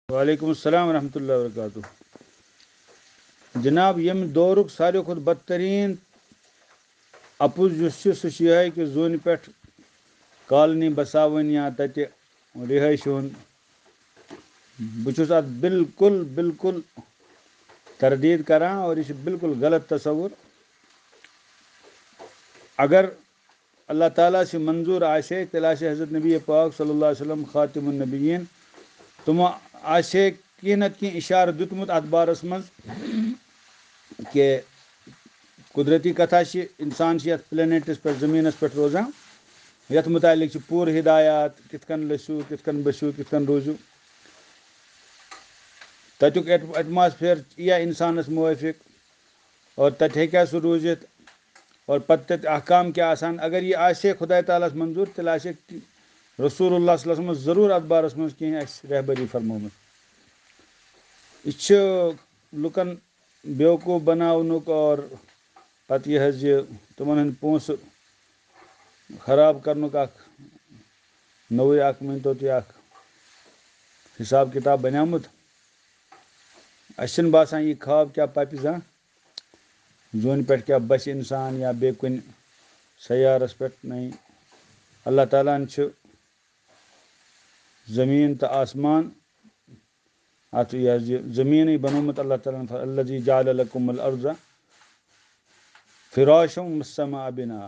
वालेकुम अस्सलाम रहमतुल्लाहि व बरकातुहू। जनाब यम दौरुक सारे खुद बदतरीन अपुज सह यह कि जोन पे कॉलोनी बसावन या तत रिहाइश बहुत अत बिल्कुल बिल्कुल तरदीद करान और यह बिल्कुल गलत तस्वुर। अगर अल्लाह ताला से मंजूर आशे तेल आशे हज़रत नबी पाक सल्लल्लाहु अलैहि वसल्लम खातिमुन नबिय्यीन तुमो आशे कह नत कह इशार दुतमुत अत बारस मज कि कुदरती कथा इंसान ये प्लेनेटस पे जमीनस पे रोजान ये मुतालिक पूर हिदायत कितन लसू कितन बसू कितन रोजू तत्युक एटमॉस्फेयर या इंसानस मुवाफिक और तत हेक्या सह रूजित और पत्त अहकाम क्या आसान। अगर ये आशे खुदा ताला मंजूर तेल आशे रसूलुल्लाह सल्लल्लाहु अलैहि वसल्लम जरूर अत बारस मज कह रहबरी फरमोमुत। यह लुकन बेवकूफ़ बनावनुक और पत यह तुमन हंद पोस खराब करनुक नवे मनो तुम हिसाब किताब बनामुत। असन बासान यह ख्वाब क्या पपि जहाँ जोन पे क्या बस इंसान या बे कुन सयारस पे नहीं। अल्लाह ताला ज़मीन तो आसमान अत यह ज़मीन बनोमुत अल्लाह ताला अल्लज़ी जअल लकुमुल अर्ज़ फ़िराशम वस्समा बिना।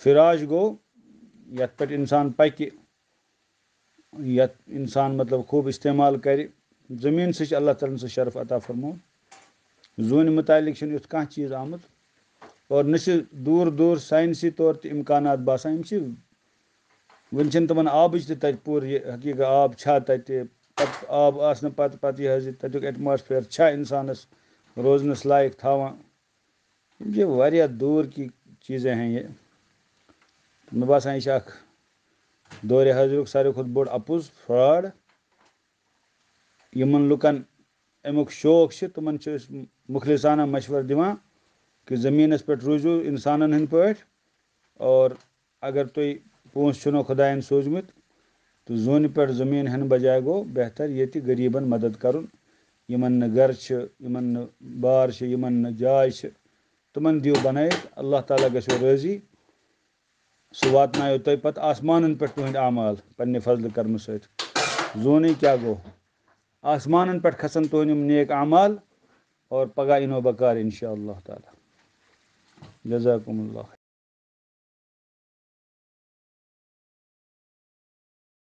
फ़िराश गो यत पे इंसान पक यत इंसान मतलब खूब इस्तेमाल कर। ज़मीन से अल्लाह ताला से शरफ अता फरमो। जोन मुतालिक युथ कह चीज़ आमुत और न दूर दूर साइंसी तौर ते इम्कानात बासान वन तुम आब तत पूर हकीकत आब छा तत आब आसन पत यह तत्युक एटमॉस्फेयर छा इंसानस रोजनस लायक थावान। ये वारिया दूर की चीज़ें हैं। ये मे बासान यह दौर हजरुक सारे खुद बोड़ अपुज फ्रॉड। यमन लुकन अमुक शौक तुमन मुखलिसाना मशवर दिवान कि ज़मीनस पे रूजू इंसानन हंद पे और अगर तुम पोस चुनो खुदायन सोजमुत तो जोन पे ज़मीन हन बजाय गो बेहतर ये गरीबन मदद करुन यमन न घर यमन न बार यमन न जाय तुमन दियो बनायत। अल्लाह ताला गो राजी सह वातनायो तुम पत आसमान पे तुहद आमाल पन्ने फजल कर्म सत। जोन क्या गो आसमान पे खसन तुहद नेक आमाल और पगह इनो बकार इंशाअल्लाह ताला। जज़ाकुमुल्लाह।